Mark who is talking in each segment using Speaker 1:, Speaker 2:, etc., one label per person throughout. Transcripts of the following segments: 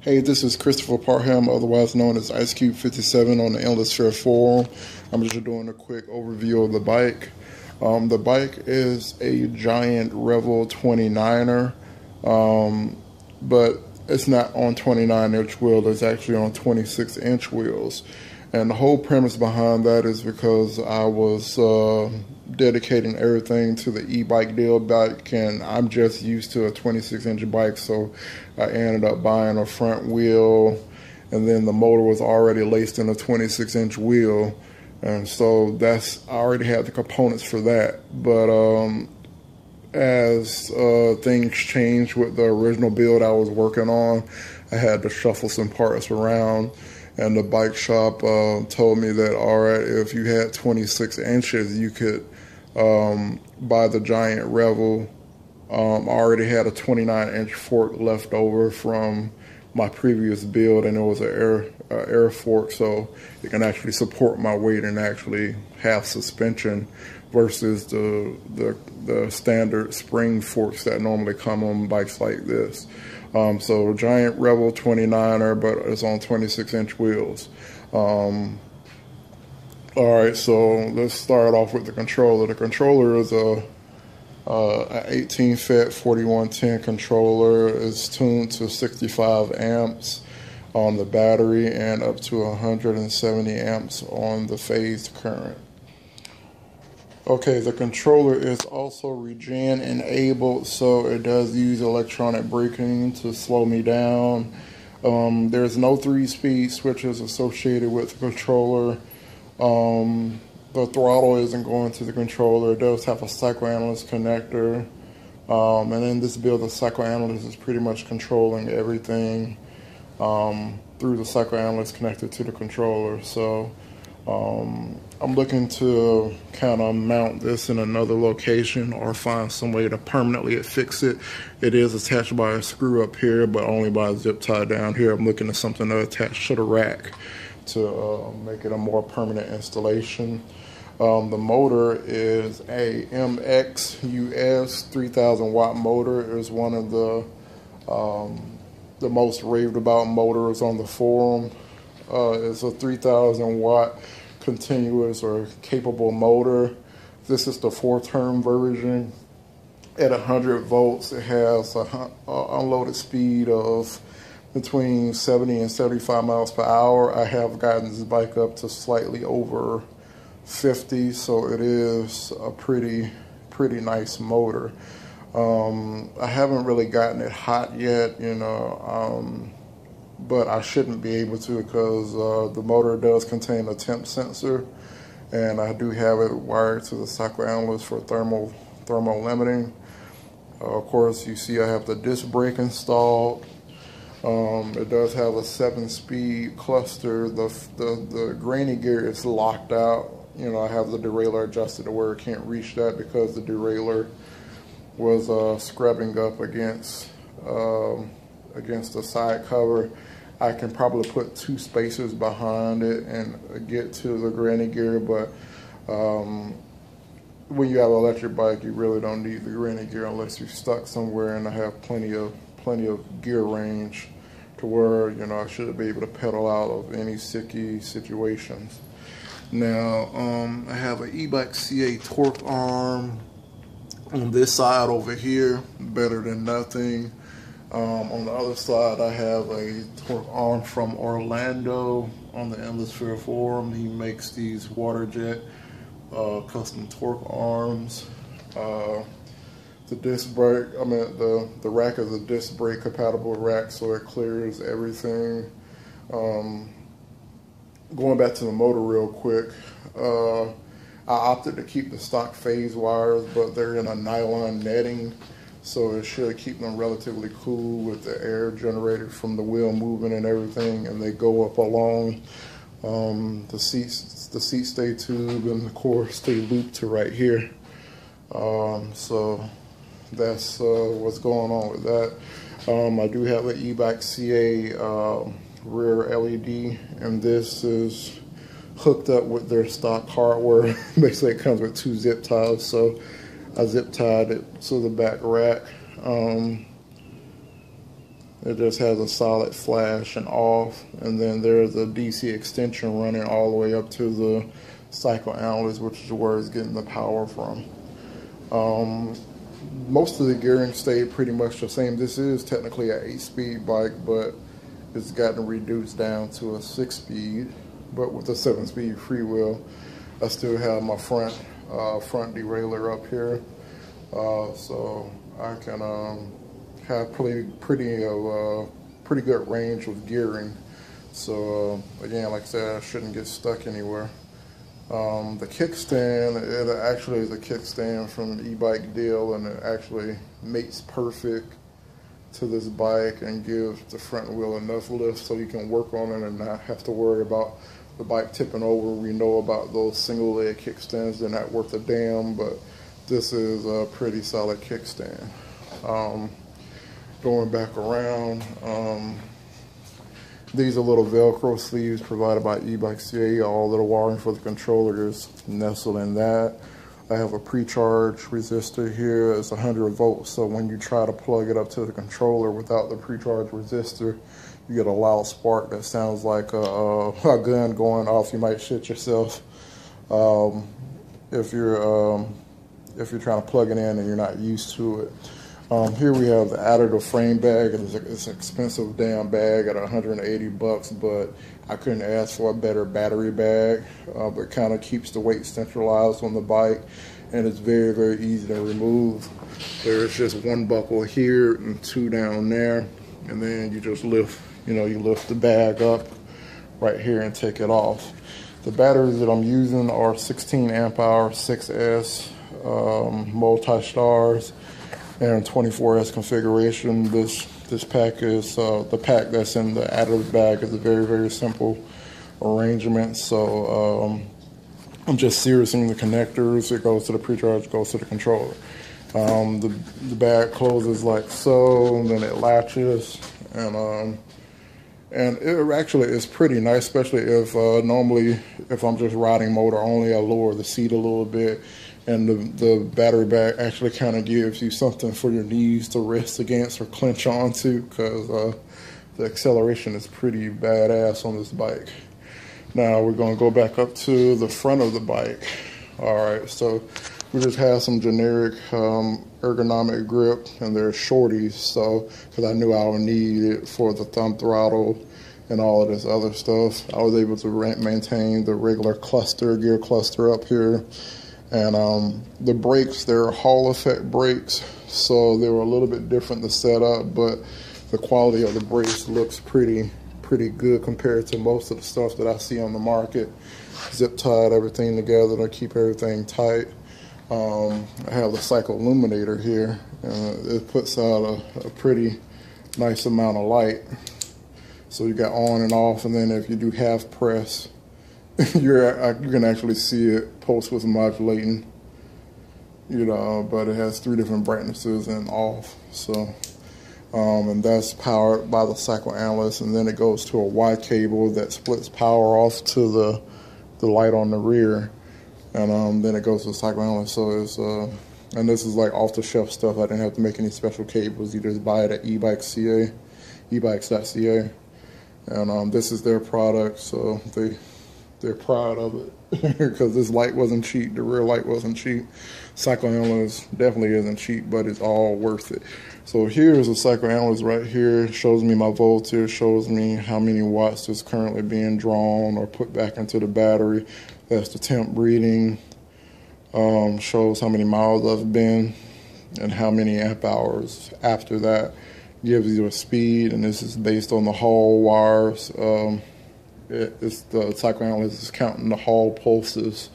Speaker 1: Hey, this is Christopher Parham, otherwise known as Ice Cube 57 on the Endless Fair Forum. I'm just doing a quick overview of the bike. The bike is a giant Revel 29er, but it's not on 29-inch wheels, it's actually on 26-inch wheels. And the whole premise behind that is because I was dedicating everything to the e-bike deal bike, and I'm just used to a 26-inch bike, so I ended up buying a front wheel, and then the motor was already laced in a 26-inch wheel, and so I already had the components for that. But as things changed with the original build I was working on, I had to shuffle some parts around. And the bike shop told me that, all right, if you had 26 inches, you could buy the giant Revel. I already had a 29-inch fork left over from my previous build, and it was an air fork, so it can actually support my weight and actually have suspension versus the standard spring forks that normally come on bikes like this. So giant Revel 29er, but it's on 26-inch wheels. All right, so let's start off with the controller. The controller is an 18-FET 4110 controller. It's tuned to 65 amps on the battery and up to 170 amps on the phased current. Okay, the controller is also regen enabled, so it does use electronic braking to slow me down. There's no 3-speed switches associated with the controller. The throttle isn't going to the controller. It does have a psychoanalyst connector. And in this build, the psychoanalyst is pretty much controlling everything through the psychoanalyst connected to the controller. So I'm looking to kind of mount this in another location or find some way to permanently fix it. It is attached by a screw up here, but only by a zip tie down here. I'm looking at something to attach to the rack to make it a more permanent installation. The motor is a MXUS 3000W motor. It is one of the most raved about motors on the forum. It's a 3000-watt continuous or capable motor. This is the 4-turn version. At 100 volts, it has an unloaded speed of between 70 and 75 miles per hour. I have gotten this bike up to slightly over 50, so it is a pretty nice motor. I haven't really gotten it hot yet, but I shouldn't be able to because the motor does contain a temp sensor, and I do have it wired to the psychoanalyst for thermal limiting. Of course, you see I have the disc brake installed. It does have a 7-speed cluster. The granny gear is locked out. I have the derailleur adjusted to where it can't reach that because the derailleur was scrubbing up against the side cover. I can probably put 2 spacers behind it and get to the granny gear, but when you have an electric bike, you really don't need the granny gear unless you're stuck somewhere, and I have plenty of gear range to where I should be able to pedal out of any sticky situations. Now I have an Ebike CA torque arm on this side over here, better than nothing. On the other side, I have a torque arm from Orlando on the Endless Fair Forum. He makes these water jet custom torque arms. The disc brake, the rack is a disc brake compatible rack, so it clears everything. Going back to the motor real quick, I opted to keep the stock phase wires, but they're in a nylon netting, so it should keep them relatively cool with the air generated from the wheel moving and everything, and they go up along the seat stay tube, and the core stay looped to right here. So that's what's going on with that. I do have an Ebike CA rear LED, and this is hooked up with their stock hardware. Basically, it comes with 2 zip ties, so I zip tied it to the back rack. It just has a solid flash and off, and then there's a DC extension running all the way up to the cycle analyst, which is where it's getting the power from. Most of the gearing stayed pretty much the same. This is technically an 8-speed bike, but it's gotten reduced down to a 6-speed. But with a 7-speed freewheel, I still have my front derailleur up here, so I can have pretty good range with gearing. So again, like I said, I shouldn't get stuck anywhere. The kickstand, it actually is a kickstand from Ebike deal, and it actually mates perfect to this bike and gives the front wheel enough lift so you can work on it and not have to worry about the bike tipping over. We know about those single leg kickstands, they're not worth a damn, but this is a pretty solid kickstand. Going back around, these are little Velcro sleeves provided by Ebike CA. All of the wiring for the controller is nestled in that. I have a pre-charge resistor here. It's 100 volts, so when you try to plug it up to the controller without the pre-charge resistor, you get a loud spark that sounds like a gun going off. You might shit yourself if you're trying to plug it in and you're not used to it. Here we have the additive frame bag. It's an expensive damn bag at $180, but I couldn't ask for a better battery bag. It kind of keeps the weight centralized on the bike, and it's very, very easy to remove. There's just one buckle here and two down there, and then you just lift, you lift the bag up right here and take it off. The batteries that I'm using are 16 amp hour 6S multi-stars and 24S configuration. This pack is the pack that's in the additive bag is a very, very simple arrangement. So I'm just seriousing the connectors. It goes to the pre-charge, goes to the controller. The bag closes like so, and then it latches, and it actually is pretty nice, especially if normally if I'm just riding motor only, I lower the seat a little bit. And the battery bag actually kind of gives you something for your knees to rest against or clench onto, because the acceleration is pretty badass on this bike. Now we're going to go back up to the front of the bike. All right, so we just have some generic ergonomic grip, and they're shorties, so because I knew I would need it for the thumb throttle and all of this other stuff. I was able to maintain the regular gear cluster up here. And the brakes, they're Hall effect brakes, so they were a little bit different to set up, but the quality of the brakes looks pretty good compared to most of the stuff that I see on the market. Zip tied everything together to keep everything tight. I have the cycle illuminator here, and it puts out a pretty nice amount of light. So you got on and off, and then if you do half press, you can actually see it pulse width modulating, but it has 3 different brightnesses and off. So, and that's powered by the cycle analyst, and then it goes to a Y cable that splits power off to the light on the rear, and then it goes to the cycle analyst. So it's and this is like off the shelf stuff. I didn't have to make any special cables. You just buy it at Ebike CA, ebikes.ca, and this is their product. So they're proud of it because this light wasn't cheap. The rear light wasn't cheap. Cycle analyst definitely isn't cheap, but it's all worth it. So here's a cycle analyst right here. It shows me my voltage, shows me how many watts is currently being drawn or put back into the battery. That's the temp reading. Shows how many miles I've been and how many amp hours after that. Gives you a speed, and this is based on the Hall wires. It's the cycle analyst is counting the Hall pulses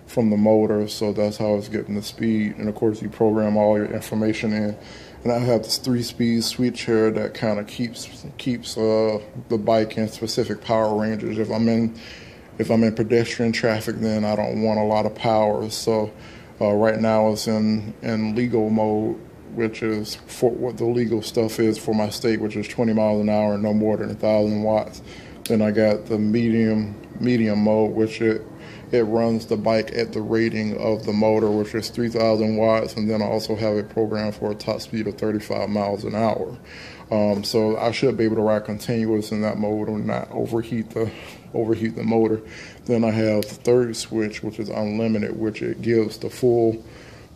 Speaker 1: from the motor, so that's how it's getting the speed. And of course, you program all your information in. And I have this 3-speed switch here that kind of keeps the bike in specific power ranges. If I'm in pedestrian traffic, then I don't want a lot of power. So right now it's in legal mode, which is for what the legal stuff is for my state, which is 20 miles an hour and no more than 1,000 watts. Then I got the medium mode, which it it runs the bike at the rating of the motor, which is 3,000 watts, and then I also have it programmed for a top speed of 35 miles an hour. So I should be able to ride continuous in that mode and not overheat the motor. Then I have the third switch, which is unlimited, which it gives the full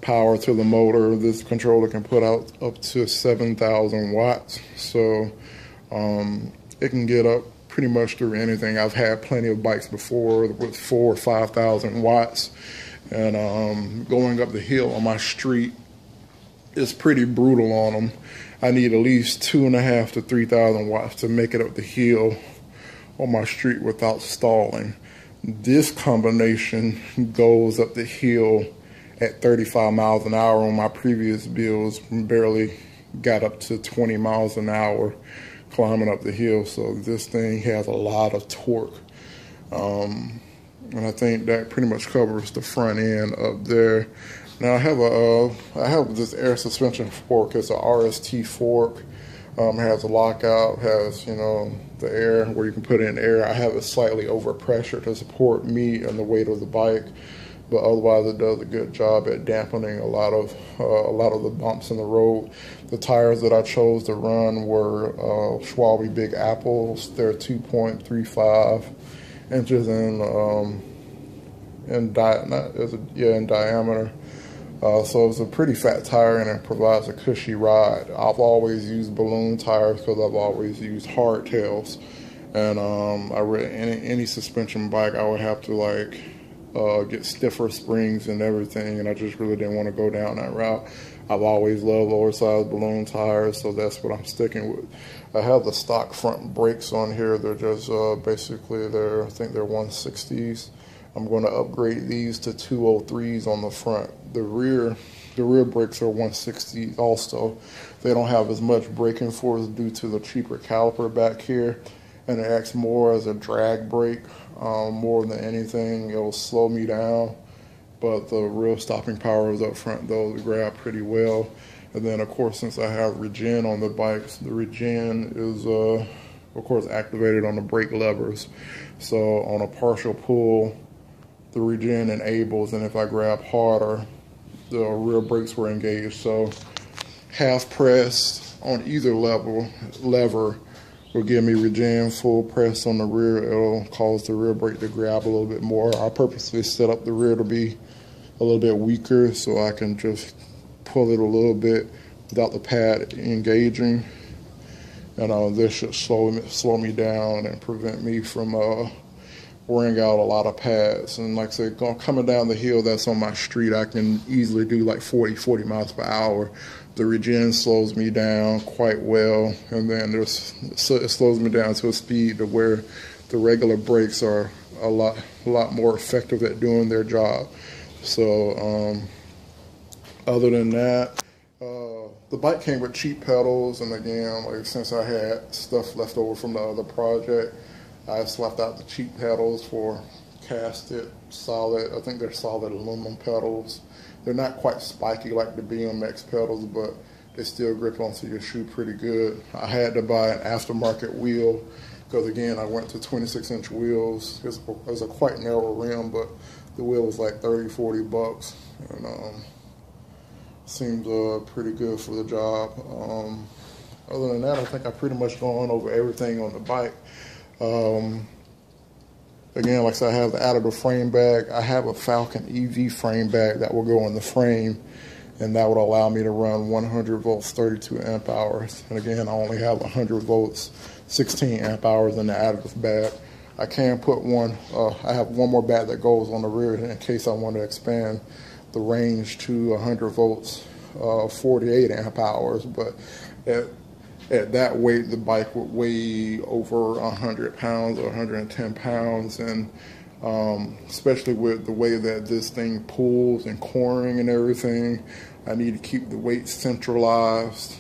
Speaker 1: power to the motor. This controller can put out up to 7,000 watts, so it can get up pretty much through anything. I've had plenty of bikes before with 4,000 or 5,000 watts, and going up the hill on my street is pretty brutal on them. I need at least 2,500 to 3,000 watts to make it up the hill on my street without stalling. This combination goes up the hill at 35 miles an hour. On my previous builds, barely got up to 20 miles an hour climbing up the hill. So this thing has a lot of torque. And I think that pretty much covers the front end up there. Now I have this air suspension fork. It's a RST fork. Has a lockout, has, you know, the air where you can put in air. I have it slightly overpressure to support me and the weight of the bike, but otherwise it does a good job at dampening a lot of the bumps in the road. The tires that I chose to run were Schwalbe Big Apples. They're 2.35 inches in diameter. So it's a pretty fat tire, and it provides a cushy ride. I've always used balloon tires because I've always used hardtails, and any suspension bike I would have to like get stiffer springs and everything, and I just really didn't want to go down that route. I've always loved oversized balloon tires, so that's what I'm sticking with. I have the stock front brakes on here. They're just basically I think they're 160s. I'm going to upgrade these to 203s on the front. The rear brakes are 160s also. They don't have as much braking force due to the cheaper caliper back here, and it acts more as a drag brake more than anything. It'll slow me down, but the real stopping power is up front. Those grab pretty well. And then of course, since I have regen on the bikes, the regen is of course activated on the brake levers. So on a partial pull, the regen enables, and if I grab harder, the rear brakes were engaged. So half press on either lever will give me regen. Full press on the rear, it'll cause the rear brake to grab a little bit more. I purposely set up the rear to be a little bit weaker so I can just pull it a little bit without the pad engaging. And this should slow me down and prevent me from wearing out a lot of pads. And like I said, coming down the hill that's on my street, I can easily do like 40 miles per hour. The regen slows me down quite well, and then it slows me down to a speed to where the regular brakes are a lot more effective at doing their job. So other than that, the bike came with cheap pedals, and again, like since I had stuff left over from the other project, I swapped out the cheap pedals for casted solid. I think they're solid aluminum pedals. They're not quite spiky like the BMX pedals, but they still grip onto your shoe pretty good. I had to buy an aftermarket wheel because again, I went to 26-inch wheels. It was a quite narrow rim, but the wheel was like $30, $40, and seemed pretty good for the job. Other than that, I think I pretty much gone over everything on the bike. Again, like I said, I have the additive frame bag. I have a Falcon EV frame bag that will go in the frame, and that would allow me to run 100 volts, 32 amp hours. And again, I only have 100 volts, 16 amp hours in the additive bag. I can put one, I have one more bat that goes on the rear in case I want to expand the range to 100 volts, 48 amp hours, but at that weight, the bike would weigh over 100 pounds or 110 pounds, and especially with the way that this thing pulls and coring and everything, I need to keep the weight centralized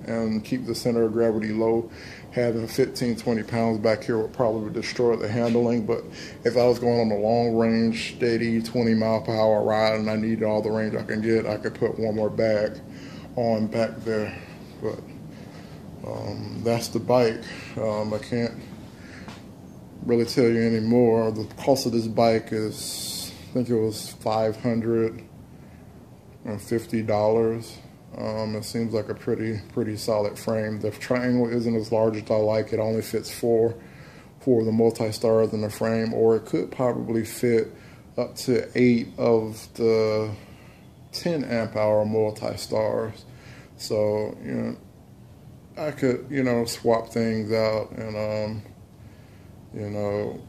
Speaker 1: and keep the center of gravity low. Having 15, 20 pounds back here would probably destroy the handling, but if I was going on a long range, steady 20 mile per hour ride and I needed all the range I can get, I could put one more bag on back there. But that's the bike. I can't really tell you any more. The cost of this bike is think it was $550. It seems like a pretty solid frame. The triangle isn't as large as I like. It only fits four of the multi-stars in the frame, or it could probably fit up to 8 of the 10 amp hour multi-stars. So, you know, I could, you know, swap things out and, you know,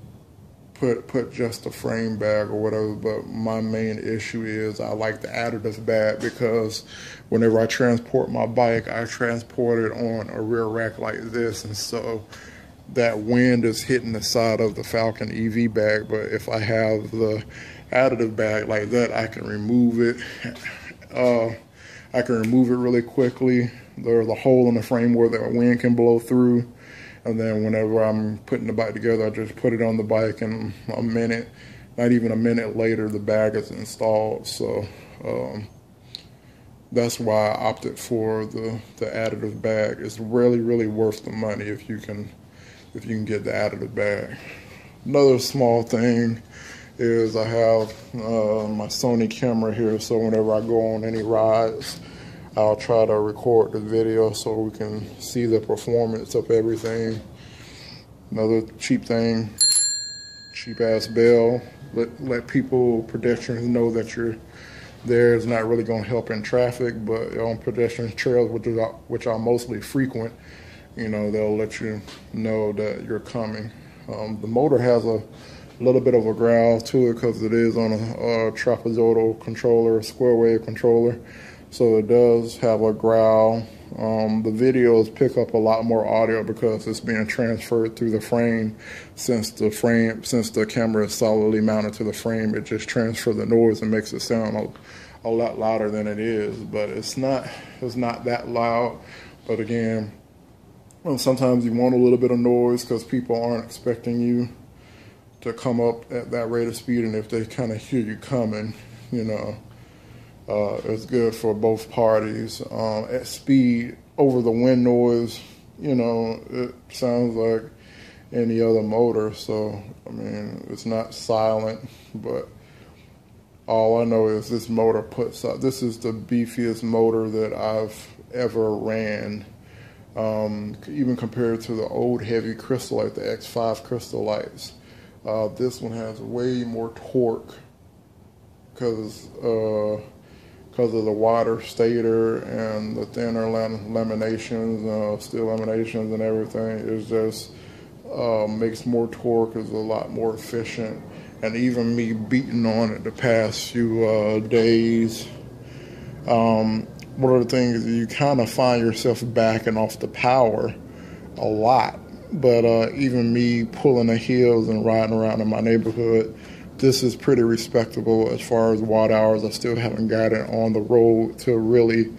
Speaker 1: put just a frame bag or whatever. But my main issue is I like the additive bag, because whenever I transport my bike, I transport it on a rear rack like this, and so that wind is hitting the side of the Falcon EV bag. But if I have the additive bag like that, I can remove it. I can remove it really quickly. There's a hole in the frame where the wind can blow through, and then whenever I'm putting the bike together, I just put it on the bike, and a minute, not even a minute later, the bag is installed. So that's why I opted for the additive bag. It's really worth the money if you can get the additive bag. Another small thing is I have my Sony camera here, so whenever I go on any rides, I'll try to record the video so we can see the performance of everything. Another cheap thing, cheap ass bell. Let people, pedestrians, know that you're there. It's not really going to help in traffic, but on pedestrian trails, which I mostly frequent, you know, they'll let you know that you're coming. The motor has a little bit of a growl to it because it is on a trapezoidal controller, a square wave controller, so it does have a growl. The videos pick up a lot more audio because it's being transferred through the frame. Since the camera is solidly mounted to the frame, it just transfers the noise and makes it sound a lot louder than it is. But it's not that loud. But again, sometimes you want a little bit of noise because people aren't expecting you to come up at that rate of speed, and if they kind of hear you coming, you know, it's good for both parties. At speed, over the wind noise, you know, it sounds like any other motor. So, I mean, it's not silent, but all I know is this motor puts up, this is the beefiest motor that I've ever ran. Even compared to the old heavy Crystalite, the X5 Crystalites. This one has way more torque because of the wider stator and the thinner laminations, steel laminations and everything. It just makes more torque, is a lot more efficient. And even me beating on it the past few days, one of the things is you kind of find yourself backing off the power a lot. But even me pulling the hills and riding around in my neighborhood, this is pretty respectable as far as watt hours. I still haven't got it on the road to really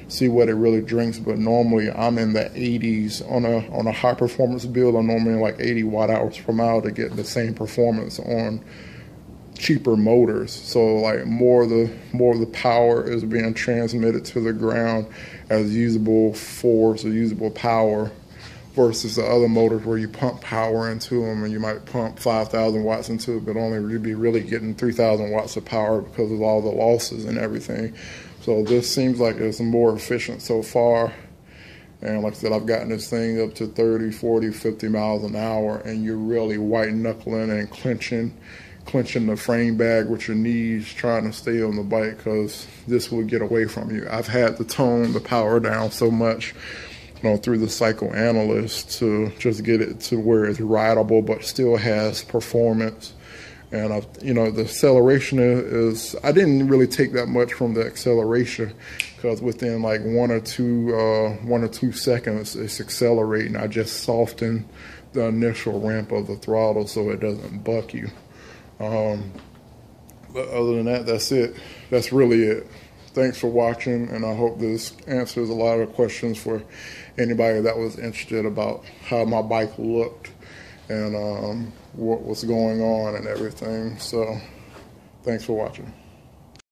Speaker 1: see what it really drinks, but normally I'm in the 80s on a high performance build. I'm normally like 80 watt hours per mile to get the same performance on cheaper motors. So like more of the power is being transmitted to the ground as usable force or usable power, versus the other motors where you pump power into them and you might pump 5,000 watts into it, but only be really getting 3,000 watts of power because of all the losses and everything. So this seems like it's more efficient so far. And like I said, I've gotten this thing up to 30, 40, 50 miles an hour, and you're really white knuckling and clenching the frame bag with your knees, trying to stay on the bike, because this will get away from you. I've had to tone the power down so much, you know, through the psychoanalyst to just get it to where it's rideable but still has performance. And you know, the acceleration is, I didn't really take that much from the acceleration, because within like one or two seconds it's accelerating. I just soften the initial ramp of the throttle so it doesn't buck you. But other than that, that's it. That's really it. Thanks for watching, and I hope this answers a lot of questions for anybody that was interested about how my bike looked and what was going on and everything. So thanks for watching.